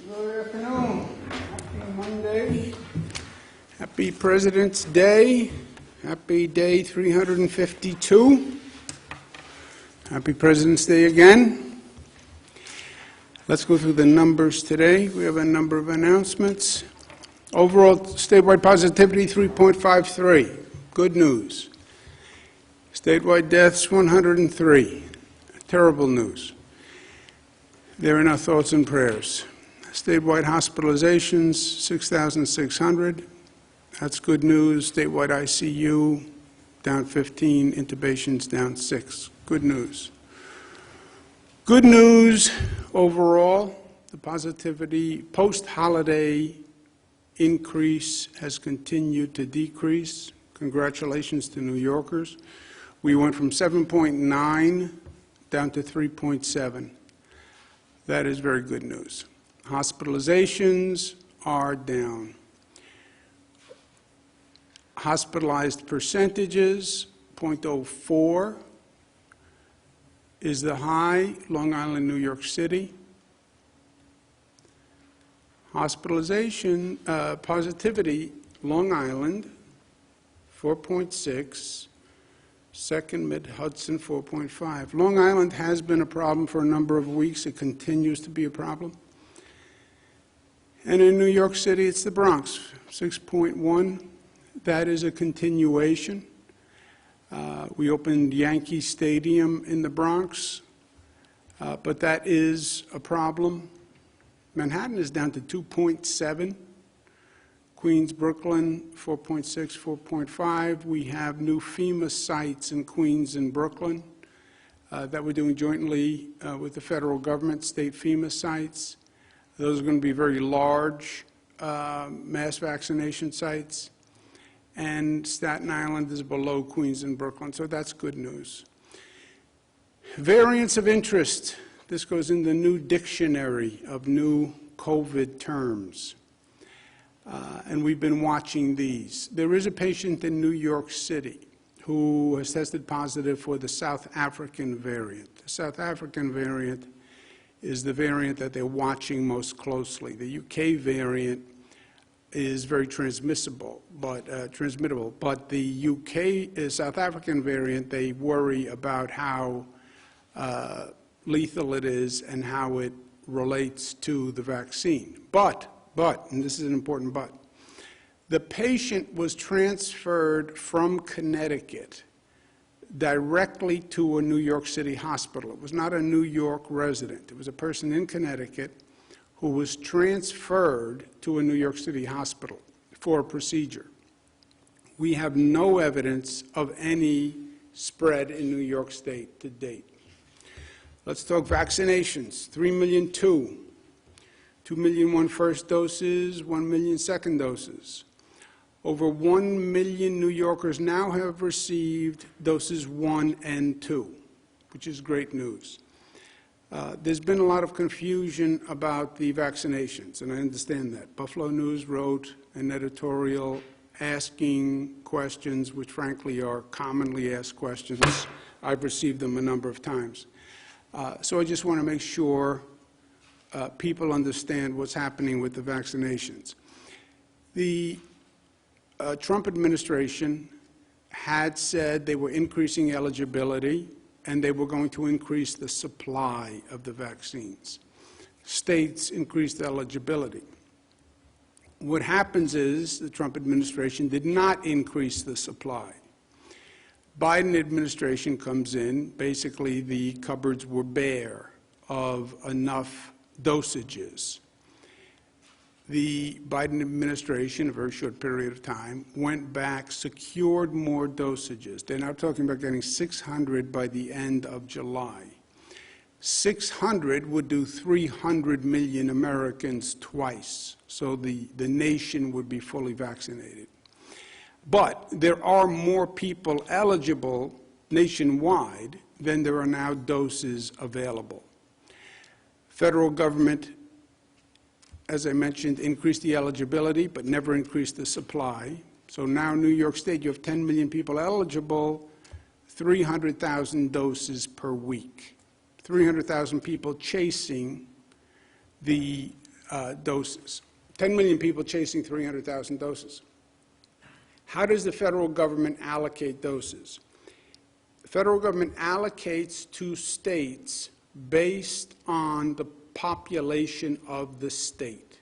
Good afternoon. Happy Monday. Happy President's Day. Happy day 352. Happy President's Day again. Let's go through the numbers today. We have a number of announcements. Overall statewide positivity 3.53. Good news. Statewide deaths 103. Terrible news. They're in our thoughts and prayers. Statewide hospitalizations 6,600. That's good news. Statewide ICU down 15. Intubations down 6. Good news. Good news overall. The positivity post-holiday increase has continued to decrease. Congratulations to New Yorkers. We went from 7.9 down to 3.7. That is very good news. Hospitalizations are down. Hospitalized percentages, 0.04 is the high, Long Island, New York City. Hospitalization, positivity, Long Island, 4.6. Second, Mid-Hudson, 4.5. Long Island has been a problem for a number of weeks. It continues to be a problem. And in New York City, it's the Bronx, 6.1. That is a continuation. We opened Yankee Stadium in the Bronx, but that is a problem. Manhattan is down to 2.7. Queens, Brooklyn, 4.6, 4.5. We have new FEMA sites in Queens and Brooklyn that we're doing jointly with the federal government, state FEMA sites. Those are going to be very large mass vaccination sites. And Staten Island is below Queens and Brooklyn, so that's good news. Variants of interest. This goes in the new dictionary of new COVID terms. And we've been watching these. There is a patient in New York City who has tested positive for the South African variant. The South African variant is the variant that they're watching most closely. The UK variant is very transmissible, but the UK South African variant, they worry about how lethal it is and how it relates to the vaccine. But, and this is an important but, the patient was transferred from Connecticut directly to a New York City hospital. It was not a New York resident. It was a person in Connecticut who was transferred to a New York City hospital for a procedure. We have no evidence of any spread in New York State to date. Let's talk vaccinations. 3,000,002. 2,000,001 first doses, 1,000,000 second doses. Over 1 million New Yorkers now have received doses 1 and 2, which is great news. There's been a lot of confusion about the vaccinations, and I understand that. Buffalo News wrote an editorial asking questions, which frankly are commonly asked questions. I've received them a number of times. So I just want to make sure people understand what's happening with the vaccinations. The Trump administration had said they were increasing eligibility and they were going to increase the supply of the vaccines. States increased eligibility. What happens is the Trump administration did not increase the supply. Biden administration comes in, basically the cupboards were bare of enough dosages. The Biden administration, a very short period of time, went back, secured more dosages. They're now talking about getting 600 by the end of July. 600 would do 300 million Americans twice, so the nation would be fully vaccinated. But there are more people eligible nationwide than there are now doses available. Federal government, as I mentioned, increased the eligibility, but never increased the supply. So now New York State, you have 10 million people eligible, 300,000 doses per week. 300,000 people chasing the doses. 10 million people chasing 300,000 doses. How does the federal government allocate doses? The federal government allocates to states based on the population of the state.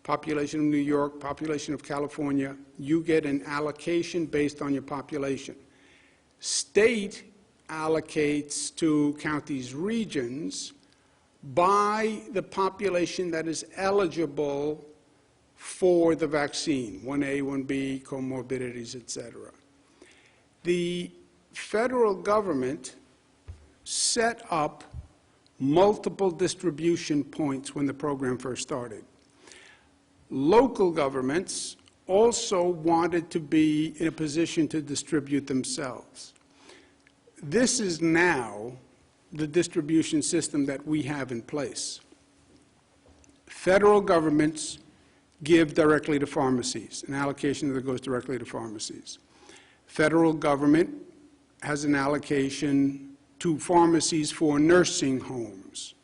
Population of New York, population of California, you get an allocation based on your population. State allocates to counties, regions, by the population that is eligible for the vaccine, 1A, 1B, comorbidities, etc. The federal government set up multiple distribution points when the program first started. Local governments also wanted to be in a position to distribute themselves. This is now the distribution system that we have in place. Federal governments give directly to pharmacies, an allocation that goes directly to pharmacies. Federal government has an allocation to pharmacies for nursing homes,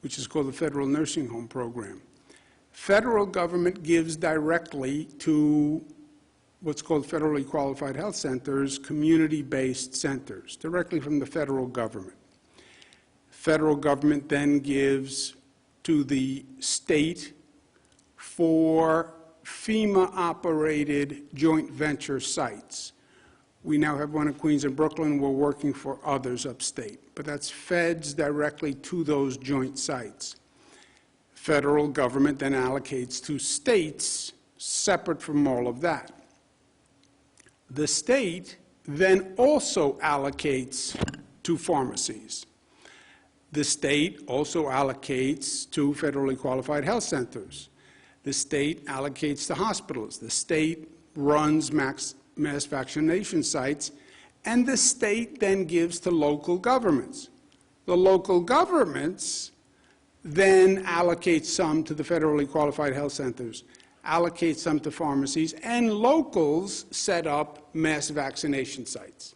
which is called the Federal Nursing Home Program. Federal government gives directly to what's called federally qualified health centers, community-based centers, directly from the federal government. Federal government then gives to the state for FEMA-operated joint venture sites. We now have one in Queens and Brooklyn. We're working for others upstate. But that's feds directly to those joint sites. Federal government then allocates to states separate from all of that. The state then also allocates to pharmacies. The state also allocates to federally qualified health centers. The state allocates to hospitals. The state runs mass vaccination sites, and the state then gives to local governments. The local governments then allocate some to the federally qualified health centers, allocate some to pharmacies, and locals set up mass vaccination sites.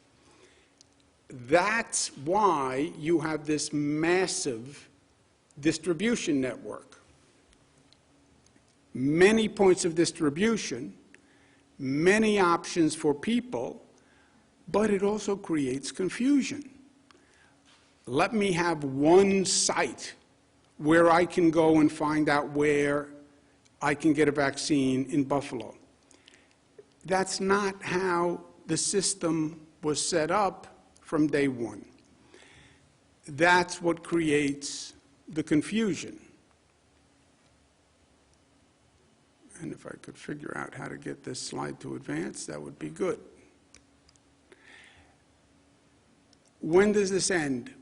That's why you have this massive distribution network. Many points of distribution, many options for people, but it also creates confusion. Let me have one site where I can go and find out where I can get a vaccine in Buffalo. That's not how the system was set up from day one. That's what creates the confusion. And if I could figure out how to get this slide to advance, that would be good. When does this end?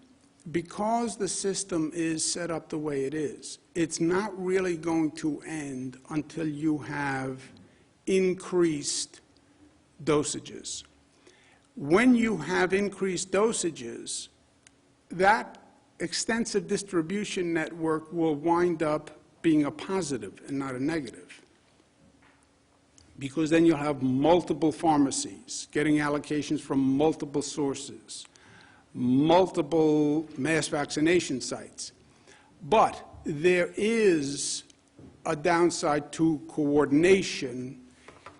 Because the system is set up the way it is, it's not really going to end until you have increased dosages. When you have increased dosages, that extensive distribution network will wind up being a positive and not a negative. Because then you'll have multiple pharmacies getting allocations from multiple sources, multiple mass vaccination sites. But there is a downside to coordination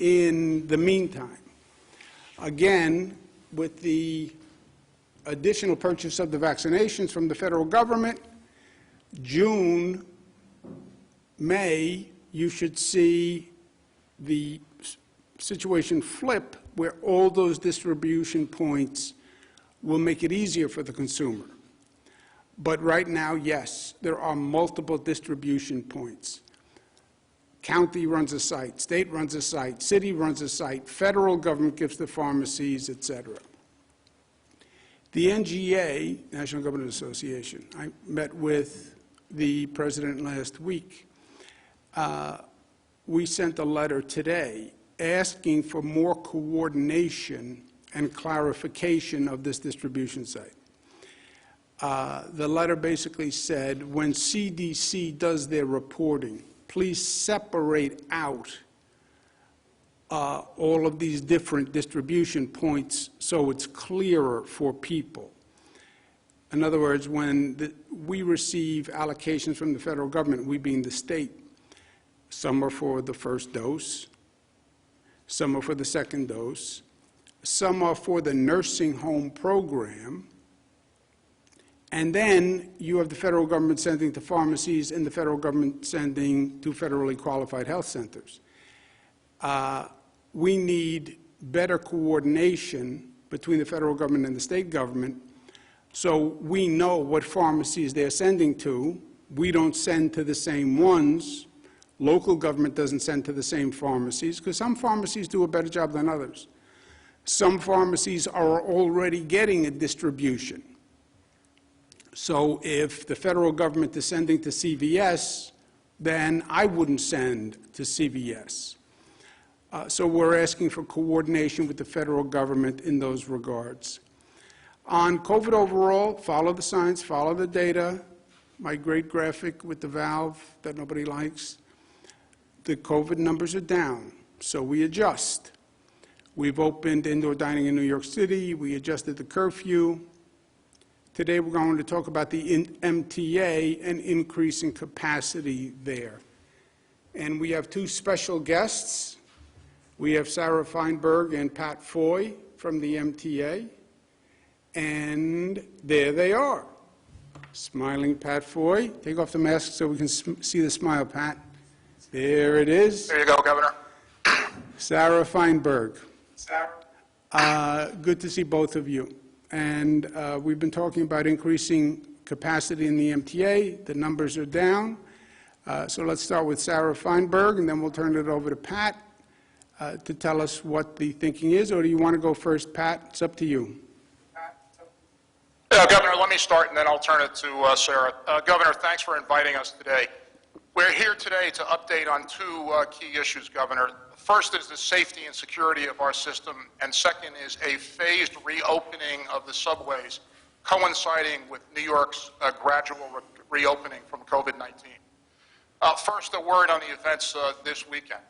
in the meantime. Again, with the additional purchase of the vaccinations from the federal government, June, May, you should see the situation flip where all those distribution points will make it easier for the consumer. But right now, yes, there are multiple distribution points. County runs a site, state runs a site, city runs a site, federal government gives to pharmacies, etc. The NGA, National Government Association, I met with the president last week. We sent a letter today asking for more coordination and clarification of this distribution site. The letter basically said, when CDC does their reporting, please separate out all of these different distribution points so it's clearer for people. In other words, when we receive allocations from the federal government, we being the state. Some are for the first dose, some are for the second dose, some are for the nursing home program, and then you have the federal government sending to pharmacies and the federal government sending to federally qualified health centers. We need better coordination between the federal government and the state government, so we know what pharmacies they're sending to. We don't send to the same ones. Local government doesn't send to the same pharmacies, because some pharmacies do a better job than others. Some pharmacies are already getting a distribution. So if the federal government is sending to CVS, then I wouldn't send to CVS. So we're asking for coordination with the federal government in those regards. On COVID overall, follow the science, follow the data. My great graphic with the valve that nobody likes. The COVID numbers are down, so we adjust. We've opened indoor dining in New York City. We adjusted the curfew. Today we're going to talk about the MTA and increase in capacity there. And we have two special guests. We have Sarah Feinberg and Pat Foy from the MTA. And there they are. Smiling Pat Foy. Take off the mask so we can see the smile, Pat. There it is. There you go, Governor. Sarah Feinberg. Sarah. Good to see both of you. And we've been talking about increasing capacity in the MTA. The numbers are down. So let's start with Sarah Feinberg, and then we'll turn it over to Pat to tell us what the thinking is. Or do you want to go first, Pat? It's up to you. Governor, let me start, and then I'll turn it to Sarah. Governor, thanks for inviting us today. We're here today to update on two key issues, Governor. First is the safety and security of our system, and second is a phased reopening of the subways, coinciding with New York's gradual reopening from COVID-19. First, a word on the events this weekend.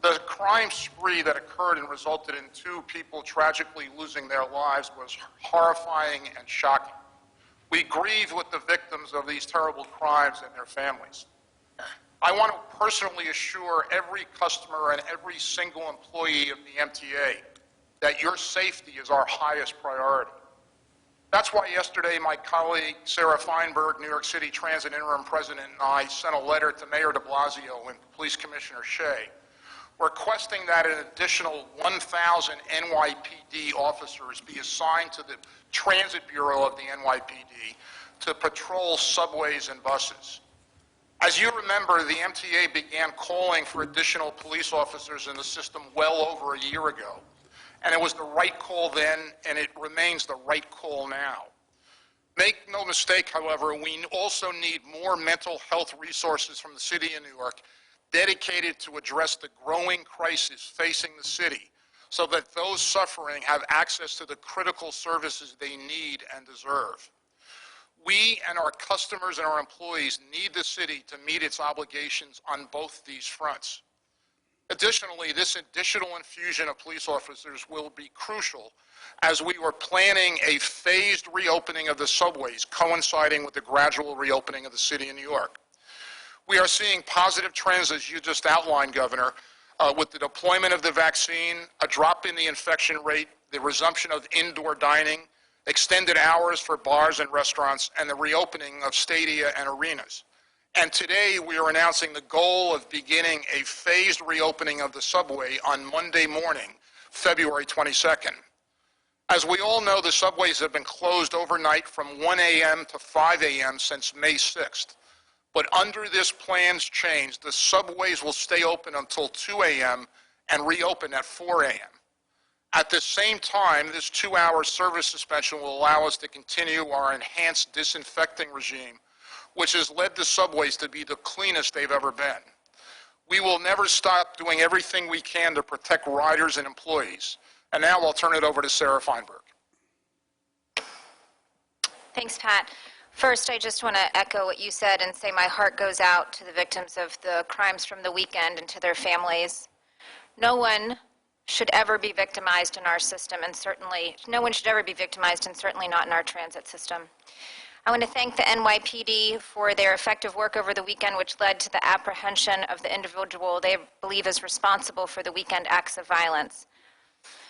The crime spree that occurred and resulted in two people tragically losing their lives was horrifying and shocking. We grieve with the victims of these terrible crimes and their families. I want to personally assure every customer and every single employee of the MTA that your safety is our highest priority. That's why yesterday my colleague Sarah Feinberg, New York City Transit Interim President, and I sent a letter to Mayor de Blasio and Police Commissioner Shea requesting that an additional 1,000 NYPD officers be assigned to the Transit Bureau of the NYPD to patrol subways and buses. As you remember, the MTA began calling for additional police officers in the system well over a year ago. And it was the right call then, and it remains the right call now. Make no mistake, however, we also need more mental health resources from the city of New York dedicated to address the growing crisis facing the city so that those suffering have access to the critical services they need and deserve. We and our customers and our employees need the city to meet its obligations on both these fronts. Additionally, this additional infusion of police officers will be crucial as we were planning a phased reopening of the subways coinciding with the gradual reopening of the city of New York. We are seeing positive trends, as you just outlined, Governor, with the deployment of the vaccine, a drop in the infection rate, the resumption of indoor dining, extended hours for bars and restaurants, and the reopening of stadia and arenas. And today we are announcing the goal of beginning a phased reopening of the subway on Monday morning, February 22nd. As we all know, the subways have been closed overnight from 1 a.m. to 5 a.m. since May 6th. But under this plan's change, the subways will stay open until 2 a.m. and reopen at 4 a.m. At the same time, this 2-hour service suspension will allow us to continue our enhanced disinfecting regime, which has led the subways to be the cleanest they've ever been. We will never stop doing everything we can to protect riders and employees. And now I'll turn it over to Sarah Feinberg. Thanks, Pat. First, I just want to echo what you said and say my heart goes out to the victims of the crimes from the weekend and to their families. No one should ever be victimized in our system, and certainly no one should ever be victimized, and certainly not in our transit system. I want to thank the NYPD for their effective work over the weekend, which led to the apprehension of the individual they believe is responsible for the weekend acts of violence.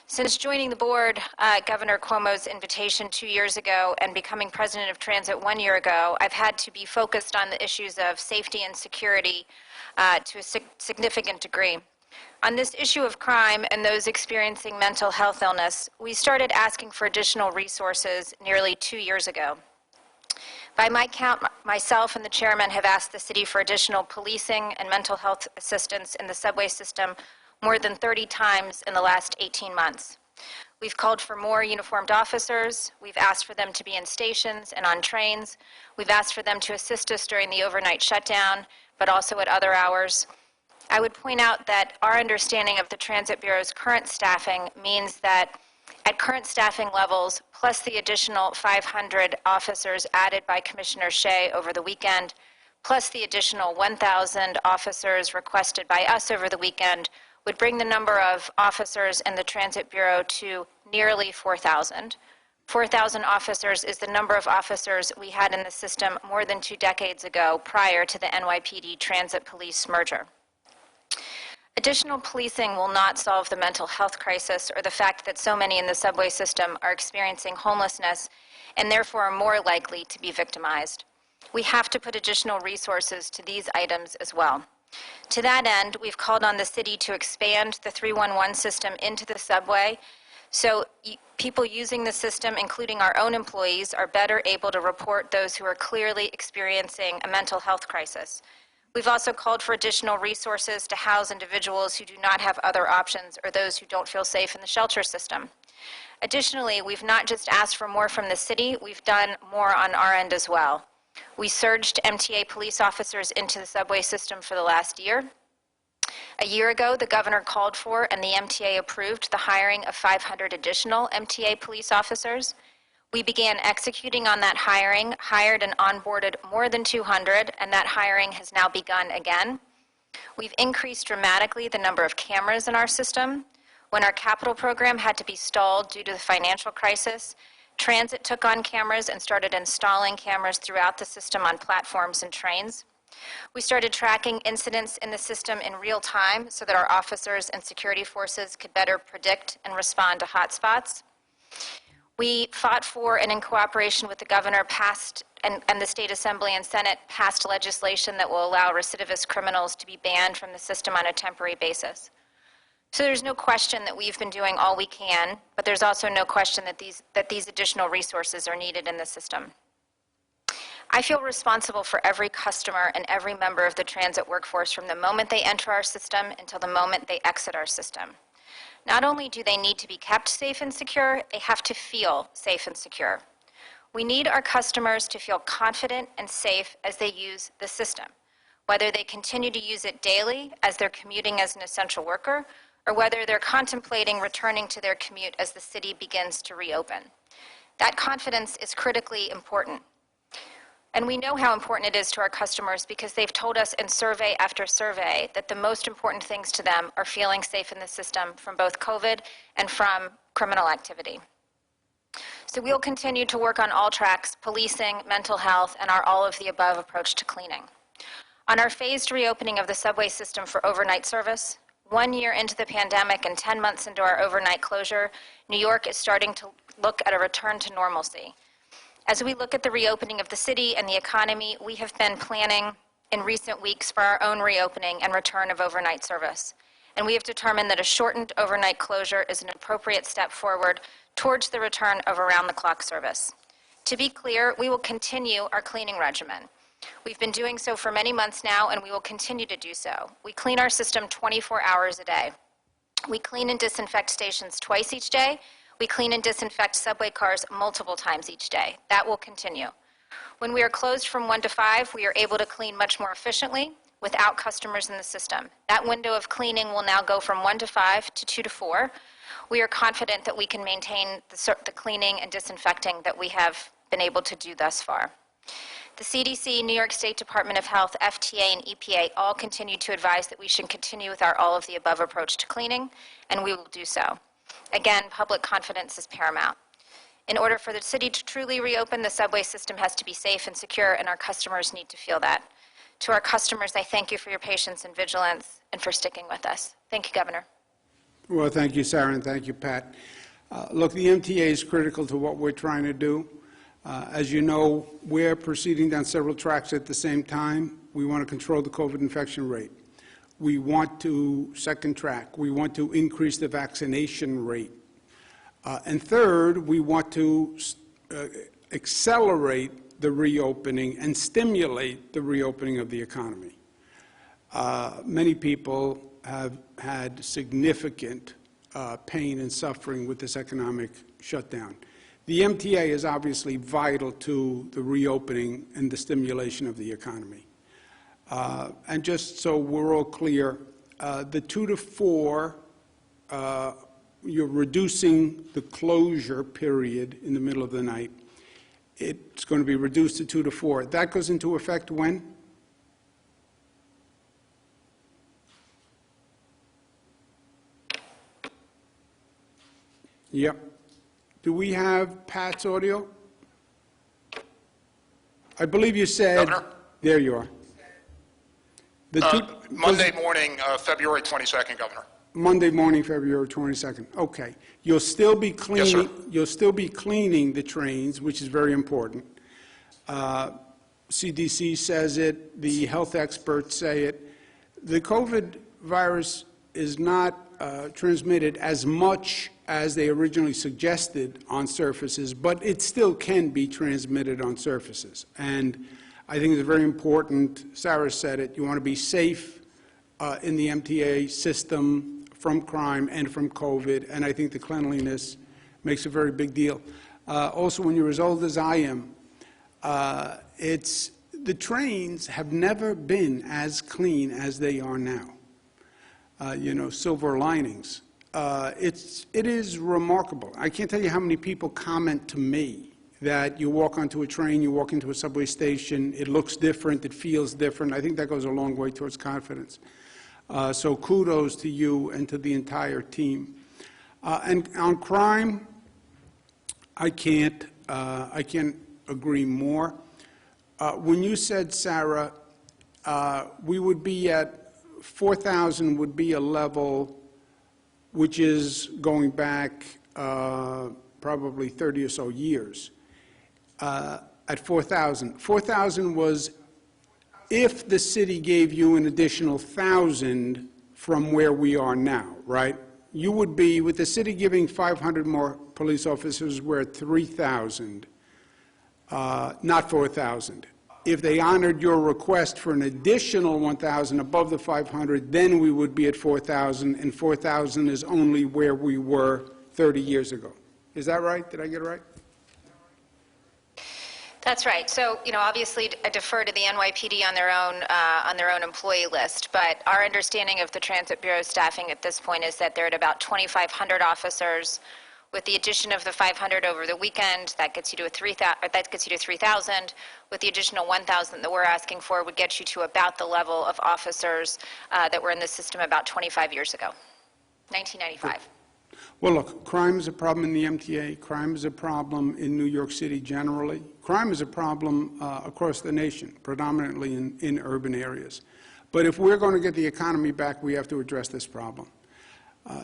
Since joining the board, Governor Cuomo's invitation 2 years ago and becoming president of Transit 1 year ago, I've had to be focused on the issues of safety and security to a significant degree. On this issue of crime and those experiencing mental health illness, we started asking for additional resources nearly 2 years ago. By my count, myself and the chairman have asked the city for additional policing and mental health assistance in the subway system more than 30 times in the last 18 months. We've called for more uniformed officers. We've asked for them to be in stations and on trains. We've asked for them to assist us during the overnight shutdown, but also at other hours. I would point out that our understanding of the Transit Bureau's current staffing means that at current staffing levels, plus the additional 500 officers added by Commissioner Shea over the weekend, plus the additional 1,000 officers requested by us over the weekend, would bring the number of officers in the Transit Bureau to nearly 4,000. 4,000 officers is the number of officers we had in the system more than 2 decades ago prior to the NYPD Transit Police merger. Additional policing will not solve the mental health crisis or the fact that so many in the subway system are experiencing homelessness and therefore are more likely to be victimized. We have to put additional resources to these items as well. To that end, we've called on the city to expand the 311 system into the subway so people using the system, including our own employees, are better able to report those who are clearly experiencing a mental health crisis. We've also called for additional resources to house individuals who do not have other options or those who don't feel safe in the shelter system. Additionally, we've not just asked for more from the city, we've done more on our end as well. We surged MTA police officers into the subway system for the last year. A year ago, the governor called for and the MTA approved the hiring of 500 additional MTA police officers. We began executing on that hiring, hired and onboarded more than 200, and that hiring has now begun again. We've increased dramatically the number of cameras in our system. When our capital program had to be stalled due to the financial crisis, Transit took on cameras and started installing cameras throughout the system on platforms and trains. We started tracking incidents in the system in real time so that our officers and security forces could better predict and respond to hotspots. We fought for and in cooperation with the governor passed and the state assembly and senate passed legislation that will allow recidivist criminals to be banned from the system on a temporary basis. So there's no question that we've been doing all we can, but there's also no question that these additional resources are needed in the system. I feel responsible for every customer and every member of the transit workforce from the moment they enter our system until the moment they exit our system. Not only do they need to be kept safe and secure, they have to feel safe and secure. We need our customers to feel confident and safe as they use the system, whether they continue to use it daily as they're commuting as an essential worker, or whether they're contemplating returning to their commute as the city begins to reopen. That confidence is critically important. And we know how important it is to our customers because they've told us in survey after survey that the most important things to them are feeling safe in the system from both COVID and from criminal activity. So we'll continue to work on all tracks, policing, mental health, and our all-of-the-above approach to cleaning. On our phased reopening of the subway system for overnight service, 1 year into the pandemic and 10 months into our overnight closure, New York is starting to look at a return to normalcy. As we look at the reopening of the city and the economy, we have been planning in recent weeks for our own reopening and return of overnight service. And we have determined that a shortened overnight closure is an appropriate step forward towards the return of around-the-clock service. To be clear, we will continue our cleaning regimen. We've been doing so for many months now, and we will continue to do so. We clean our system 24 hours a day. We clean and disinfect stations twice each day. We clean and disinfect subway cars multiple times each day. That will continue. When we are closed from 1 to 5, we are able to clean much more efficiently without customers in the system. That window of cleaning will now go from 1 to 5 to 2 to 4. We are confident that we can maintain the cleaning and disinfecting that we have been able to do thus far. The CDC, New York State Department of Health, FTA, and EPA all continue to advise that we should continue with our all-of-the-above approach to cleaning, and we will do so. Again, public confidence is paramount. In order for the city to truly reopen, the subway system has to be safe and secure, and our customers need to feel that. To our customers, I thank you for your patience and vigilance and for sticking with us. Thank you, Governor. Well, thank you, Sarah, and thank you, Pat. Look, the MTA is critical to what we're trying to do. As you know, we're proceeding down several tracks at the same time. We want to control the COVID infection rate. We want to, second track, we want to increase the vaccination rate. And third, we want to accelerate the reopening and stimulate the reopening of the economy. Many people have had significant pain and suffering with this economic shutdown. The MTA is obviously vital to the reopening and the stimulation of the economy. And just so we're all clear, the 2 to 4, you're reducing the closure period in the middle of the night. It's going to be reduced to 2 to 4. That goes into effect when? Yep. Do we have Pat's audio? I believe you said. Governor? There you are. Monday morning, February 22nd, Governor. Monday morning, February 22nd. Okay. You'll still be cleaning. Yes, sir. You'll still be cleaning the trains, which is very important. CDC says it. The health experts say it. The COVID virus is not transmitted as much as they originally suggested on surfaces, but it still can be transmitted on surfaces. And I think it's very important, Sarah said it, you want to be safe in the MTA system from crime and from COVID, and I think the cleanliness makes a very big deal. Also, when you're as old as I am, the trains have never been as clean as they are now. You know, silver linings. It is remarkable. I can't tell you how many people comment to me that you walk onto a train, you walk into a subway station, it looks different, it feels different. I think that goes a long way towards confidence. So kudos to you and to the entire team. And on crime, I can't agree more. When you said, Sarah, we would be at 4,000 would be a level which is going back probably 30 or so years. At 4,000. 4,000 was if the city gave you an additional 1,000 from where we are now, right? You would be, with the city giving 500 more police officers, we're at 3,000, not 4,000. If they honored your request for an additional 1,000 above the 500, then we would be at 4,000, and 4,000 is only where we were 30 years ago. Is that right? Did I get it right? That's right. So, you know, obviously, I defer to the NYPD on their own employee list. But our understanding of the Transit Bureau staffing at this point is that they're at about 2,500 officers. With the addition of the 500 over the weekend, that gets you to 3,000. With the additional 1,000 that we're asking for, would get you to about the level of officers that were in the system about 25 years ago, 1995. Well, look, crime is a problem in the MTA. Crime is a problem in New York City generally. Crime is a problem across the nation, predominantly in urban areas. But if we're going to get the economy back, we have to address this problem.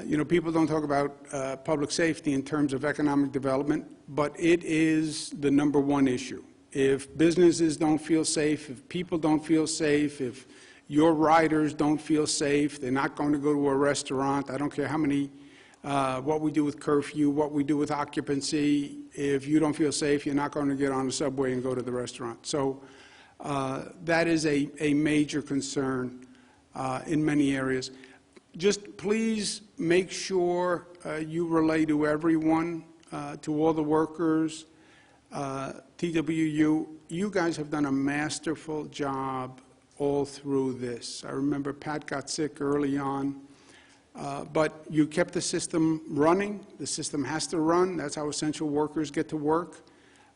You know, people don't talk about public safety in terms of economic development, but it is the #1 issue. If businesses don't feel safe, if people don't feel safe, if your riders don't feel safe, they're not going to go to a restaurant. I don't care how many, what we do with curfew, what we do with occupancy. If you don't feel safe, you're not going to get on the subway and go to the restaurant. So that is a major concern in many areas. Just please make sure you relay to everyone, to all the workers, TWU. You guys have done a masterful job all through this. I remember Pat got sick early on, but you kept the system running. The system has to run. That's how essential workers get to work.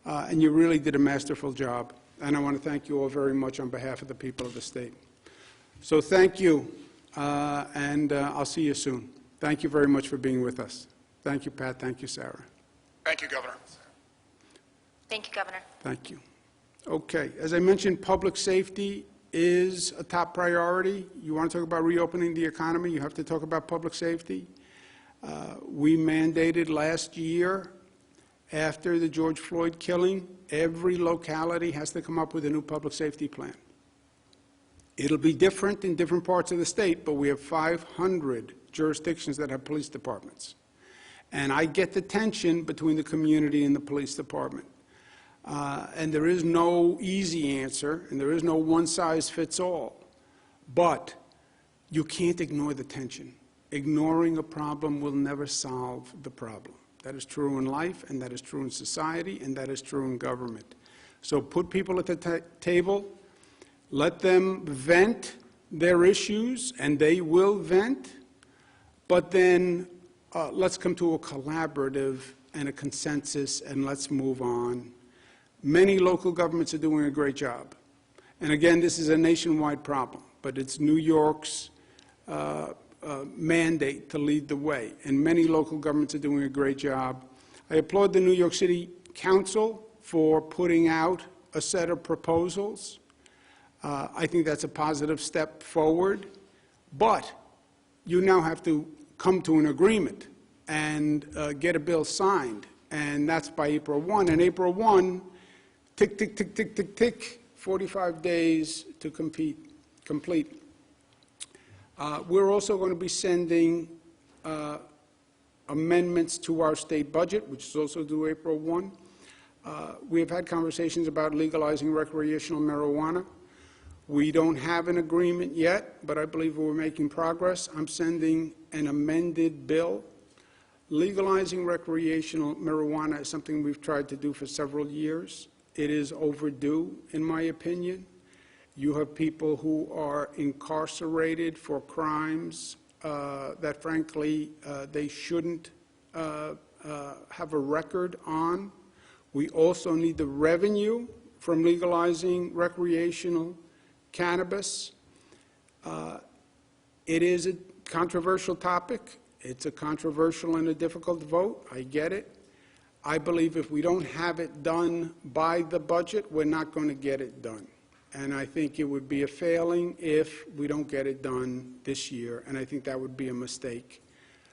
And you really did a masterful job. And I want to thank you all very much on behalf of the people of the state. So thank you. And I'll see you soon. Thank you very much for being with us. Thank you, Pat. Thank you, Sarah. Thank you, Governor. Thank you, Governor. Thank you. Okay, as I mentioned, public safety is a top priority. You want to talk about reopening the economy, you have to talk about public safety. We mandated last year, after the George Floyd killing, every locality has to come up with a new public safety plan. It'll be different in different parts of the state, but we have 500 jurisdictions that have police departments. And I get the tension between the community and the police department. And there is no easy answer, and there is no one-size-fits-all. But you can't ignore the tension. Ignoring a problem will never solve the problem. That is true in life, and that is true in society, and that is true in government. So put people at the table, let them vent their issues, and they will vent, but then let's come to a collaborative and a consensus, and let's move on. Many local governments are doing a great job. And again, this is a nationwide problem, but it's New York's mandate to lead the way, and many local governments are doing a great job. I applaud the New York City Council for putting out a set of proposals. I think that's a positive step forward, but you now have to come to an agreement and get a bill signed, and that's by April 1. And April 1, tick, tick, tick, tick, tick, tick, 45 days to complete. We're also going to be sending amendments to our state budget, which is also due April 1. We have had conversations about legalizing recreational marijuana. We don't have an agreement yet, but I believe we're making progress. I'm sending an amended bill. Legalizing recreational marijuana is something we've tried to do for several years. It is overdue, in my opinion. You have people who are incarcerated for crimes that, frankly, they shouldn't have a record on. We also need the revenue from legalizing recreational cannabis. It is a controversial topic. It's a controversial and a difficult vote. I get it. I believe if we don't have it done by the budget, we're not going to get it done. And I think it would be a failing if we don't get it done this year, and I think that would be a mistake.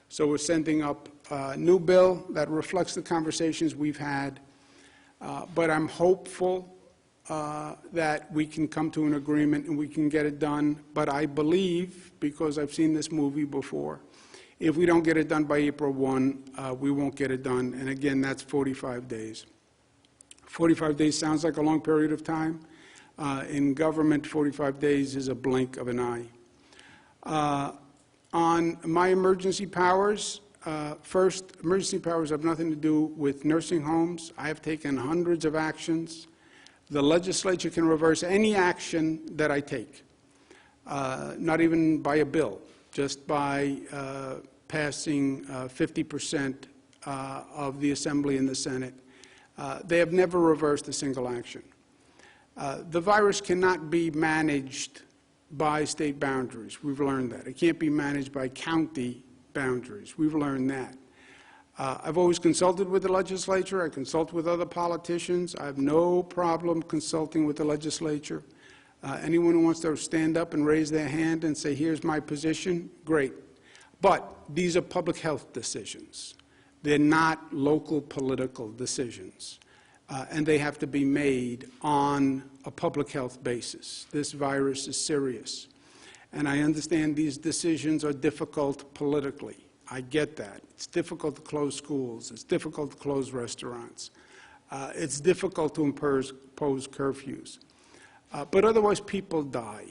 So we're sending up a new bill that reflects the conversations we've had, but I'm hopeful that we can come to an agreement and we can get it done. But I believe, because I've seen this movie before, if we don't get it done by April 1, we won't get it done. And again, that's 45 days. 45 days sounds like a long period of time. In government, 45 days is a blink of an eye. On my emergency powers, first, emergency powers have nothing to do with nursing homes. I have taken hundreds of actions. The legislature can reverse any action that I take, not even by a bill, just by passing 50% of the Assembly and the Senate. They have never reversed a single action. The virus cannot be managed by state boundaries. We've learned that. It can't be managed by county boundaries. We've learned that. I've always consulted with the legislature. I consult with other politicians. I have no problem consulting with the legislature. Anyone who wants to stand up and raise their hand and say, here's my position, great. But these are public health decisions. They're not local political decisions. And they have to be made on a public health basis. This virus is serious. And I understand these decisions are difficult politically. I get that. It's difficult to close schools. It's difficult to close restaurants. It's difficult to impose curfews. But otherwise, people die.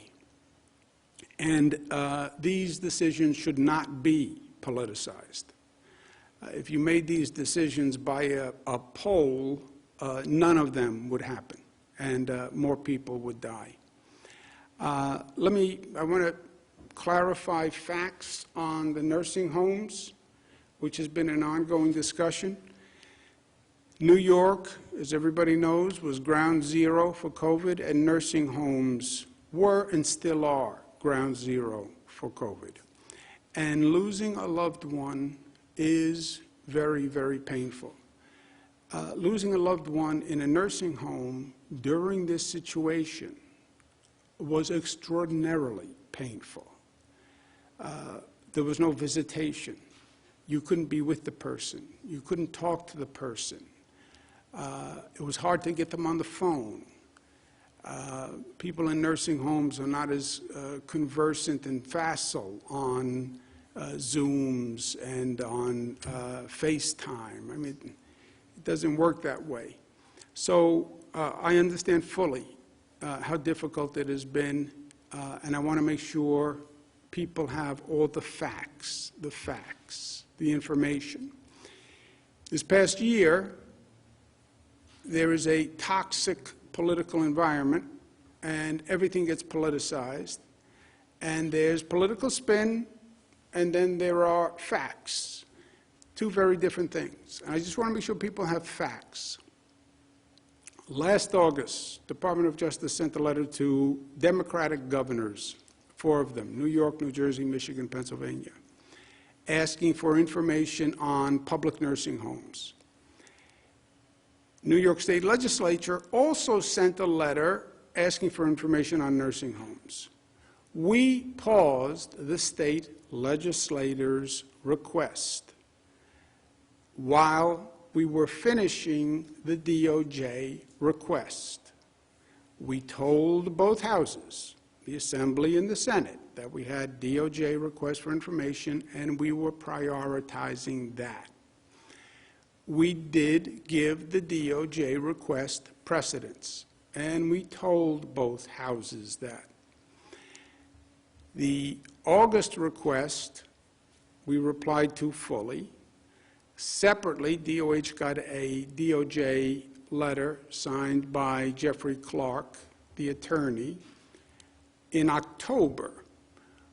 And these decisions should not be politicized. If you made these decisions by a poll, none of them would happen, and more people would die. I want to clarify facts on the nursing homes, which has been an ongoing discussion. New York, as everybody knows, was ground zero for COVID, and nursing homes were and still are ground zero for COVID. And losing a loved one is very, very painful. Losing a loved one in a nursing home during this situation was extraordinarily painful. There was no visitation. You couldn't be with the person. You couldn't talk to the person. It was hard to get them on the phone. People in nursing homes are not as conversant and facile on Zooms and on FaceTime. I mean, it doesn't work that way. So I understand fully how difficult it has been, and I want to make sure people have all the facts, the information. This past year, there is a toxic political environment, and everything gets politicized, and there's political spin, and then there are facts. Two very different things. And I just want to make sure people have facts. Last August, Department of Justice sent a letter to Democratic governors, 4 of them, New York, New Jersey, Michigan, Pennsylvania, asking for information on public nursing homes. New York State Legislature also sent a letter asking for information on nursing homes. We paused the state legislators' request while we were finishing the DOJ request. We told both houses, the Assembly and the Senate, that we had DOJ requests for information and we were prioritizing that. We did give the DOJ request precedence, and we told both houses that. The August request we replied to fully. Separately, DOH got a DOJ letter signed by Jeffrey Clark, the attorney, in October,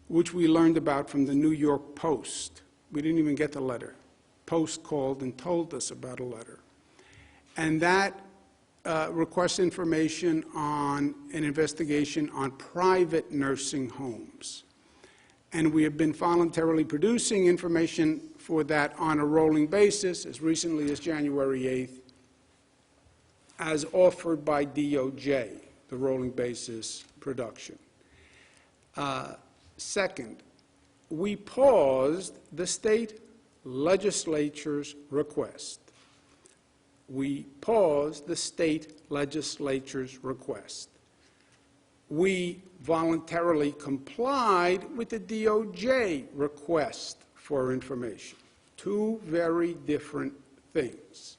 which we learned about from the New York Post. We didn't even get the letter. Post called and told us about a letter. And that requests information on an investigation on private nursing homes. And we have been voluntarily producing information for that on a rolling basis as recently as January 8th, as offered by DOJ, the rolling basis production. Second, we paused the state legislature's request. We paused the state legislature's request. We voluntarily complied with the DOJ request for information. Two very different things.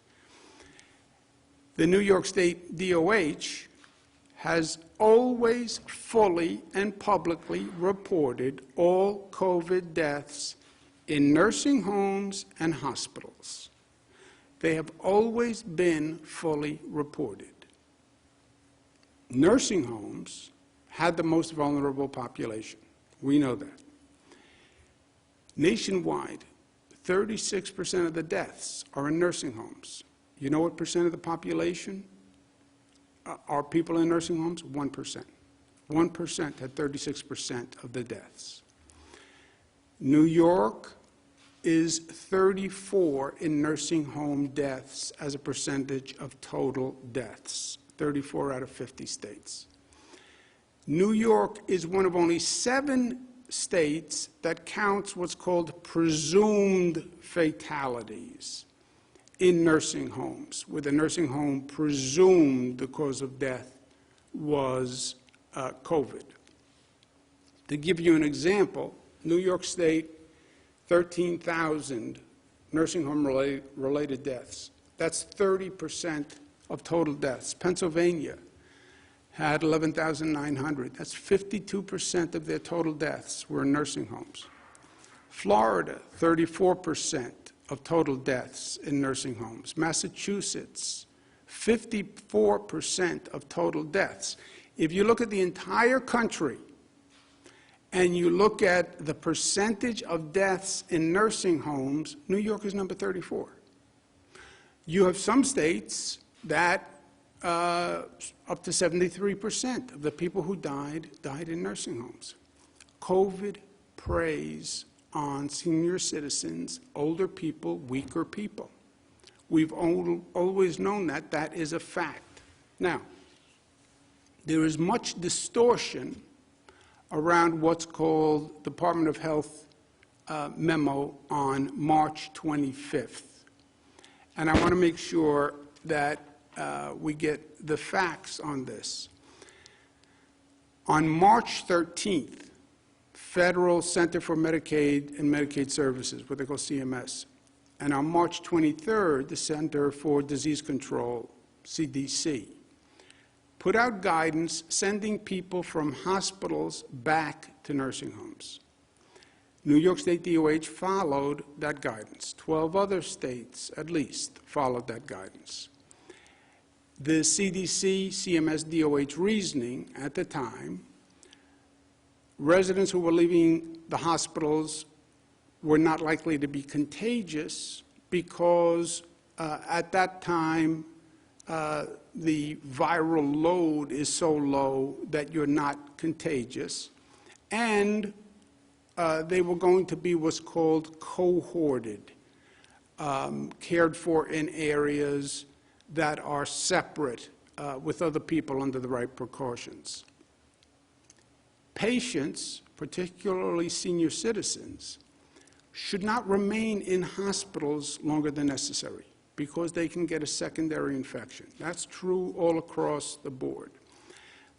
The New York State DOH has always fully and publicly reported all COVID deaths in nursing homes and hospitals. They have always been fully reported. Nursing homes had the most vulnerable population. We know that. Nationwide, 36% of the deaths are in nursing homes. You know what percent of the population are people in nursing homes? 1%. 1% had 36% of the deaths. New York is 34 in nursing home deaths as a percentage of total deaths, 34 out of 50 states. New York is one of only 7 states that counts what's called presumed fatalities in nursing homes, where the nursing home presumed the cause of death was COVID. To give you an example, New York State, 13,000 nursing home related deaths. That's 30% of total deaths. Pennsylvania had 11,900. That's 52% of their total deaths were in nursing homes. Florida, 34% of total deaths in nursing homes. Massachusetts, 54% of total deaths. If you look at the entire country and you look at the percentage of deaths in nursing homes, New York is number 34. You have some states that up to 73% of the people who died in nursing homes. COVID preys on senior citizens, older people, weaker people. We've always known that. That is a fact. Now, there is much distortion around what's called Department of Health memo on March 25th. And I want to make sure that we get the facts on this. On March 13th, Federal Center for Medicaid and Medicaid Services, what they call CMS, and on March 23rd, the Center for Disease Control, CDC, put out guidance sending people from hospitals back to nursing homes. New York State DOH followed that guidance. 12 other states, at least, followed that guidance. The CDC, CMS, DOH reasoning at the time, residents who were leaving the hospitals were not likely to be contagious because at that time the viral load is so low that you're not contagious, and they were going to be what's called cohorted, cared for in areas that are separate with other people under the right precautions. Patients, particularly senior citizens, should not remain in hospitals longer than necessary because they can get a secondary infection. That's true all across the board,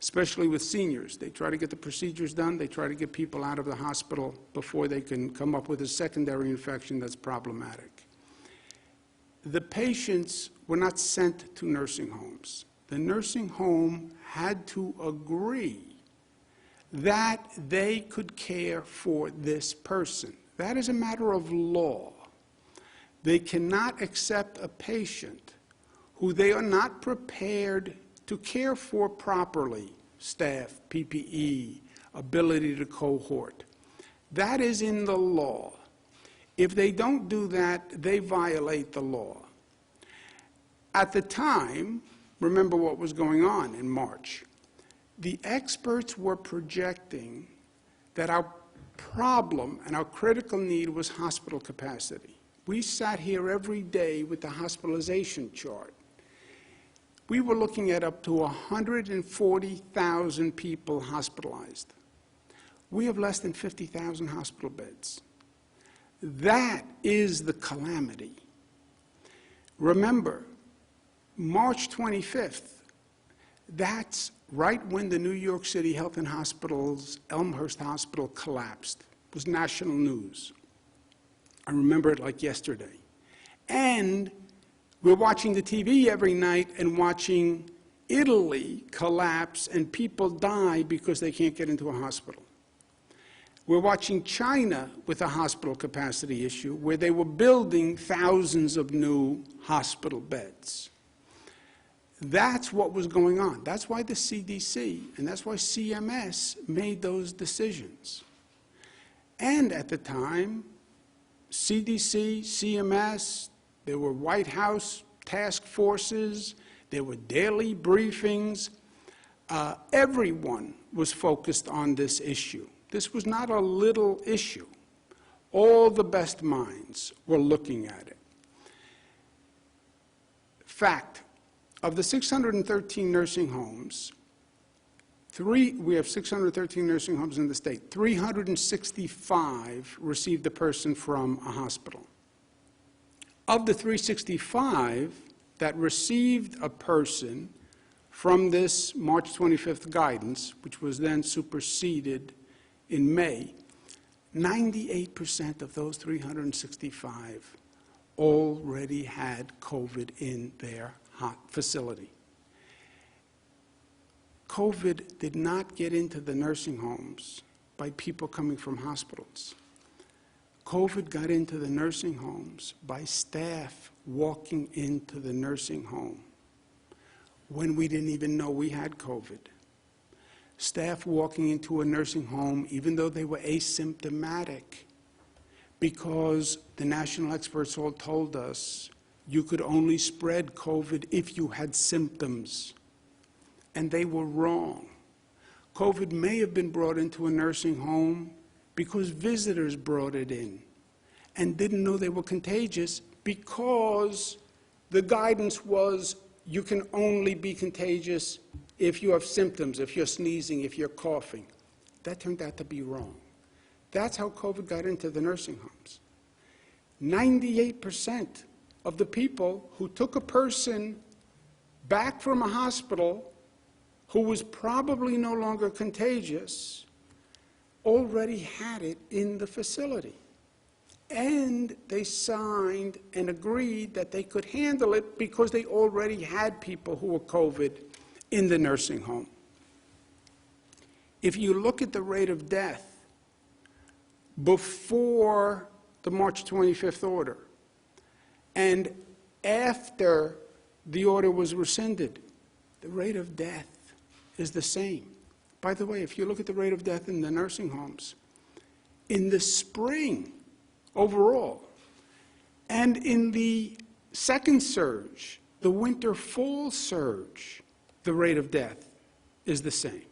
especially with seniors. They try to get the procedures done. They try to get people out of the hospital before they can come up with a secondary infection that's problematic. The patients were not sent to nursing homes. The nursing home had to agree that they could care for this person. That is a matter of law. They cannot accept a patient who they are not prepared to care for properly, staff, PPE, ability to cohort. That is in the law. If they don't do that, they violate the law. At the time, remember what was going on in March. The experts were projecting that our problem and our critical need was hospital capacity. We sat here every day with the hospitalization chart. We were looking at up to 140,000 people hospitalized. We have less than 50,000 hospital beds. That is the calamity. Remember, March 25th, that's right when the New York City Health and Hospitals Elmhurst Hospital collapsed. It was national news. I remember it like yesterday. And we're watching the TV every night and watching Italy collapse and people die because they can't get into a hospital. We're watching China with a hospital capacity issue where they were building thousands of new hospital beds. That's what was going on. That's why the CDC and that's why CMS made those decisions. And at the time, CDC, CMS, there were White House task forces, there were daily briefings. Everyone was focused on this issue. This was not a little issue. All the best minds were looking at it. Fact, of the 613 nursing homes, we have 613 nursing homes in the state. 365 received a person from a hospital. Of the 365 that received a person from this March 25th guidance, which was then superseded in May, 98% of those 365 already had COVID in their facility. COVID did not get into the nursing homes by people coming from hospitals. COVID got into the nursing homes by staff walking into the nursing home when we didn't even know we had COVID. Staff walking into a nursing home even though they were asymptomatic because the national experts all told us you could only spread COVID if you had symptoms. And they were wrong. COVID may have been brought into a nursing home because visitors brought it in and didn't know they were contagious because the guidance was you can only be contagious if you have symptoms, if you're sneezing, if you're coughing. That turned out to be wrong. That's how COVID got into the nursing homes. 98% of the people who took a person back from a hospital who was probably no longer contagious already had it in the facility. And they signed and agreed that they could handle it because they already had people who were COVID in the nursing home. If you look at the rate of death before the March 25th order and after the order was rescinded, the rate of death is the same. By the way, if you look at the rate of death in the nursing homes, in the spring overall, and in the second surge, the winter-fall surge, the rate of death is the same.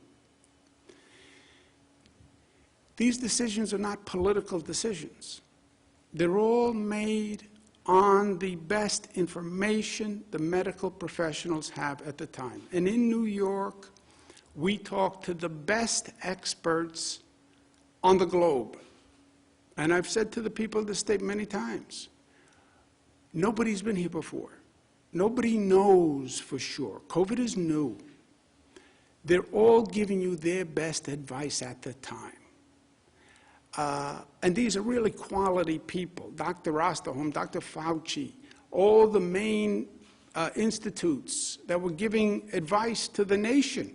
These decisions are not political decisions. They're all made on the best information the medical professionals have at the time. And in New York, we talk to the best experts on the globe. And I've said to the people of the state many times, nobody's been here before. Nobody knows for sure. COVID is new. They're all giving you their best advice at the time. And these are really quality people. Dr. Osterholm, Dr. Fauci, all the main institutes that were giving advice to the nation.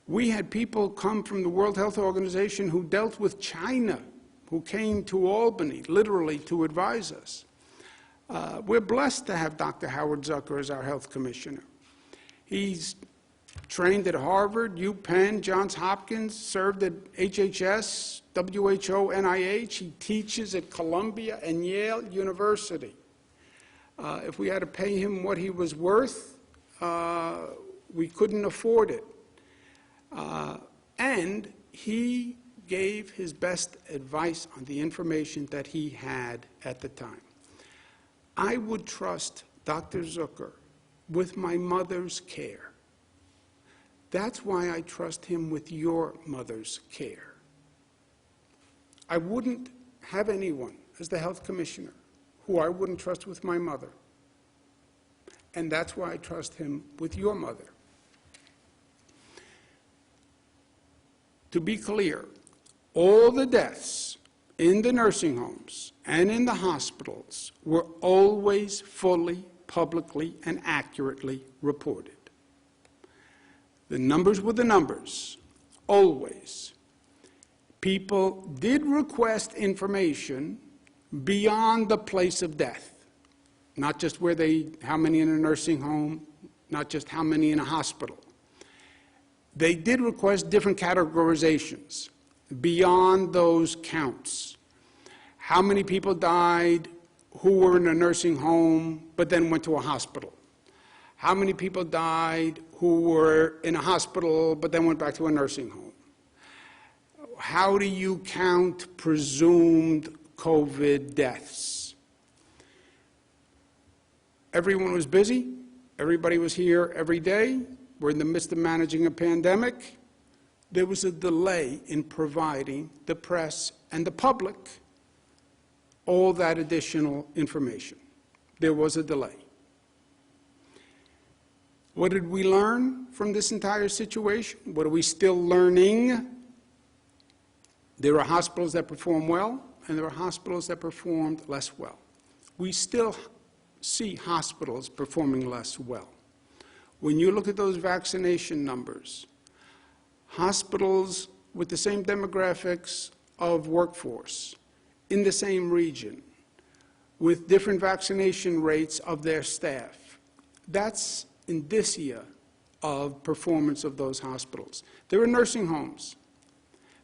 We had people come from the World Health Organization who dealt with China, who came to Albany, literally, to advise us. We're blessed to have Dr. Howard Zucker as our health commissioner. He's trained at Harvard, UPenn, Johns Hopkins, served at HHS, WHO, NIH. He teaches at Columbia and Yale University. If we had to pay him what he was worth, we couldn't afford it. And he gave his best advice on the information that he had at the time. I would trust Dr. Zucker with my mother's care. That's why I trust him with your mother's care. I wouldn't have anyone as the health commissioner who I wouldn't trust with my mother. And that's why I trust him with your mother. To be clear, all the deaths in the nursing homes and in the hospitals were always fully, publicly, and accurately reported. The numbers were the numbers, always. People did request information beyond the place of death, not just how many in a nursing home, not just how many in a hospital. They did request different categorizations beyond those counts. How many people died who were in a nursing home but then went to a hospital? How many people died who were in a hospital but then went back to a nursing home? How do you count presumed COVID deaths? Everyone was busy. Everybody was here every day. We're in the midst of managing a pandemic. There was a delay in providing the press and the public all that additional information. There was a delay. What did we learn from this entire situation? What are we still learning? There are hospitals that perform well, and there are hospitals that performed less well. We still see hospitals performing less well. When you look at those vaccination numbers, hospitals with the same demographics of workforce, in the same region, with different vaccination rates of their staff, that's indicia of performance of those hospitals. There are nursing homes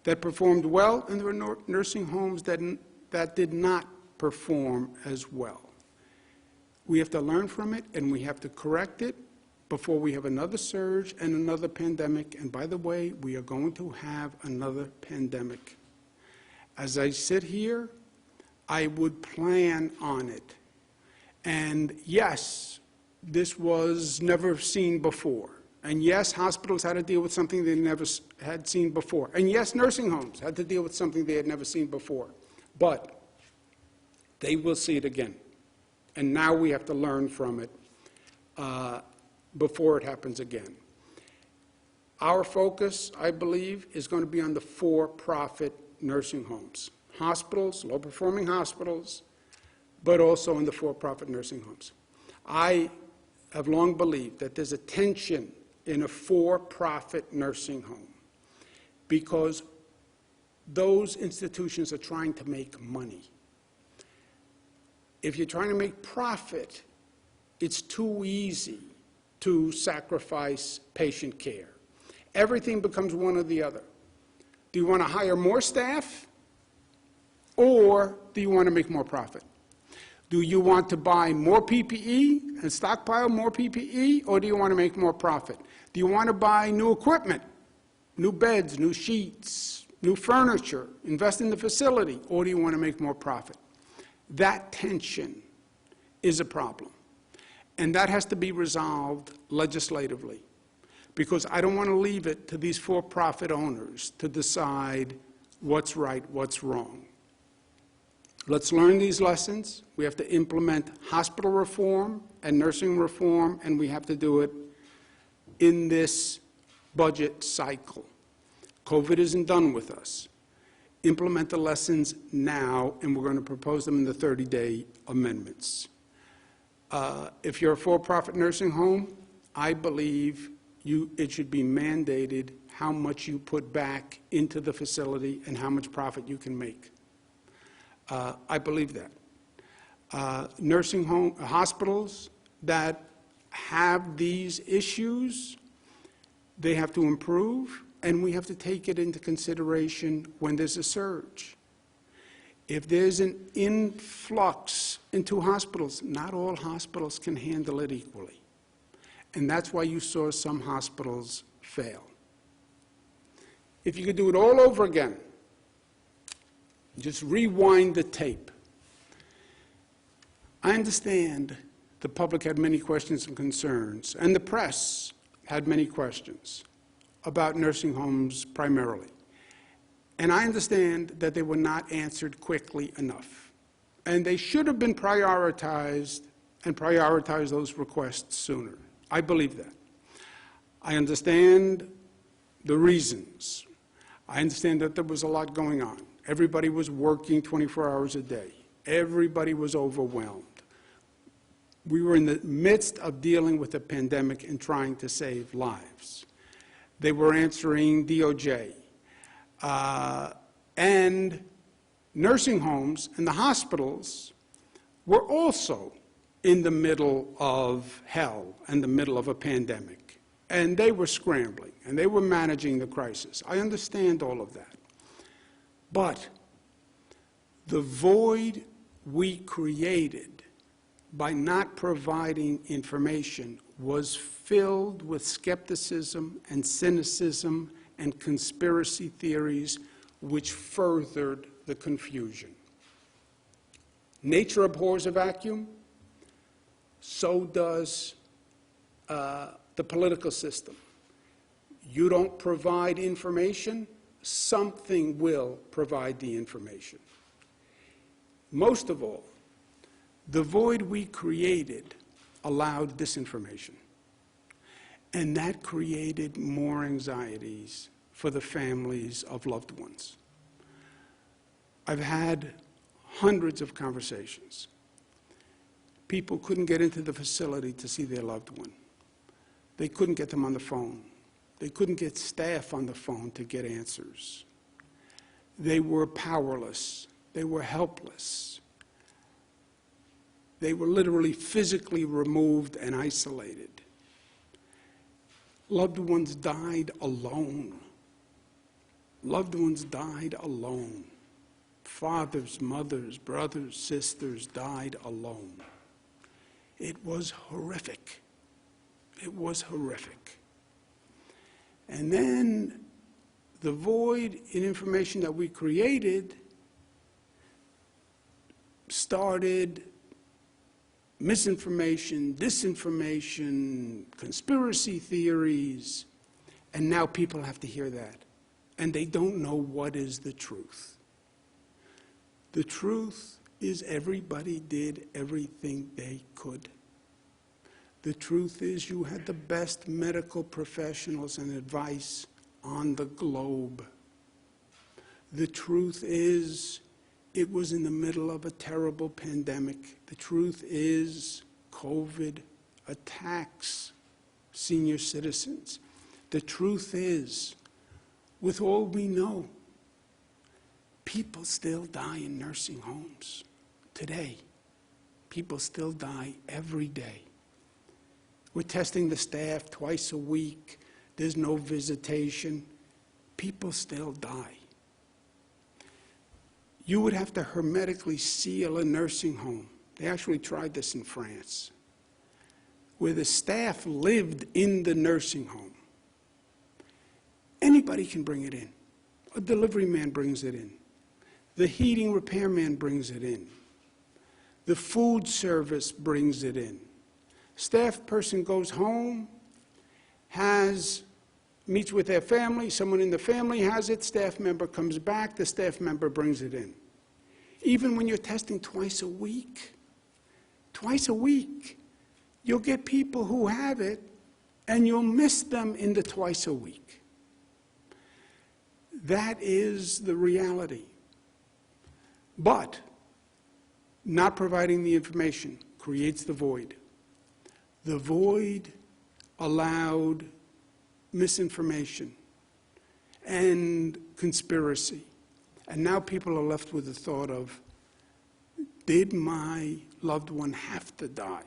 that performed well, and there are nursing homes that did not perform as well. We have to learn from it, and we have to correct it before we have another surge and another pandemic. And by the way, we are going to have another pandemic. As I sit here, I would plan on it. And yes, this was never seen before. And yes, hospitals had to deal with something they never had seen before. And yes, nursing homes had to deal with something they had never seen before. But they will see it again. And now we have to learn from it before it happens again. Our focus, I believe, is going to be on the for-profit nursing homes. Hospitals, low-performing hospitals, but also in the for-profit nursing homes. I have long believed that there's a tension in a for-profit nursing home because those institutions are trying to make money. If you're trying to make profit, it's too easy to sacrifice patient care. Everything becomes one or the other. Do you want to hire more staff, or do you want to make more profit? Do you want to buy more PPE and stockpile more PPE, or do you want to make more profit? Do you want to buy new equipment, new beds, new sheets, new furniture, invest in the facility, or do you want to make more profit? That tension is a problem, and that has to be resolved legislatively, because I don't want to leave it to these for-profit owners to decide what's right, what's wrong. Let's learn these lessons. We have to implement hospital reform and nursing reform, and we have to do it in this budget cycle. COVID isn't done with us. Implement the lessons now, and we're going to propose them in the 30-day amendments. If you're a for-profit nursing home, I believe it should be mandated how much you put back into the facility and how much profit you can make. I believe that. Nursing home, hospitals that have these issues, they have to improve, and we have to take it into consideration when there's a surge. If there's an influx into hospitals, not all hospitals can handle it equally. And that's why you saw some hospitals fail. If you could do it all over again, just rewind the tape. I understand the public had many questions and concerns, and the press had many questions about nursing homes primarily. And I understand that they were not answered quickly enough. And they should have been prioritized and prioritize those requests sooner. I believe that. I understand the reasons. I understand that there was a lot going on. Everybody was working 24 hours a day. Everybody was overwhelmed. We were in the midst of dealing with a pandemic and trying to save lives. They were answering DOJ. And nursing homes and the hospitals were also in the middle of hell and the middle of a pandemic. And they were scrambling, and they were managing the crisis. I understand all of that. But the void we created by not providing information was filled with skepticism and cynicism and conspiracy theories, which furthered the confusion. Nature abhors a vacuum. So does the political system. You don't provide information, something will provide the information. Most of all, the void we created allowed disinformation. And that created more anxieties for the families of loved ones. I've had hundreds of conversations. People couldn't get into the facility to see their loved one. They couldn't get them on the phone. They couldn't get staff on the phone to get answers. They were powerless. They were helpless. They were literally physically removed and isolated. Loved ones died alone. Loved ones died alone. Fathers, mothers, brothers, sisters died alone. It was horrific. It was horrific. And then the void in information that we created started misinformation, disinformation, conspiracy theories, and now people have to hear that. And they don't know what is the truth. The truth is everybody did everything they could. The truth is you had the best medical professionals and advice on the globe. The truth is it was in the middle of a terrible pandemic. The truth is COVID attacks senior citizens. The truth is, with all we know, people still die in nursing homes today. People still die every day. We're testing the staff twice a week. There's no visitation. People still die. You would have to hermetically seal a nursing home. They actually tried this in France, where the staff lived in the nursing home. Anybody can bring it in. A delivery man brings it in. The heating repairman brings it in. The food service brings it in. Staff person goes home, meets with their family, someone in the family has it, staff member comes back, the staff member brings it in. Even when you're testing twice a week, you'll get people who have it, and you'll miss them in the twice a week. That is the reality. But not providing the information creates the void. The void allowed misinformation and conspiracy. And now people are left with the thought of, did my loved one have to die?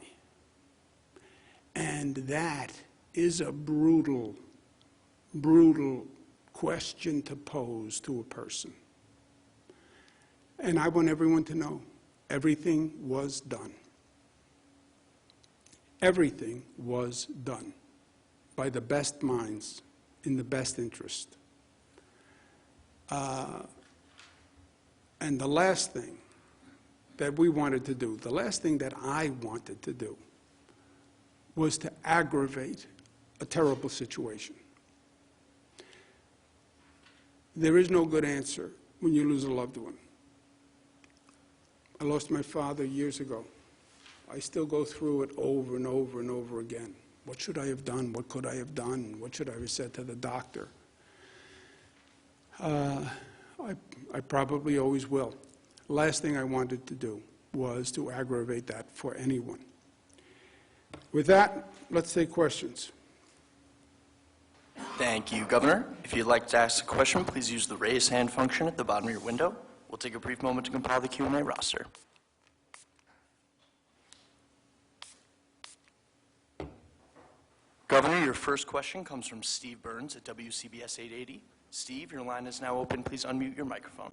And that is a brutal, brutal question to pose to a person. And I want everyone to know, everything was done. Everything was done by the best minds in the best interest. And the last thing that we wanted to do, the last thing that I wanted to do, was to aggravate a terrible situation. There is no good answer when you lose a loved one. I lost my father years ago. I still go through it over and over and over again. What should I have done? What could I have done? What should I have said to the doctor? I probably always will. Last thing I wanted to do was to aggravate that for anyone. With that, let's take questions. Thank you, Governor. If you'd like to ask a question, please use the raise hand function at the bottom of your window. We'll take a brief moment to compile the Q&A roster. Governor, your first question comes from Steve Burns at WCBS 880. Steve, your line is now open. Please unmute your microphone.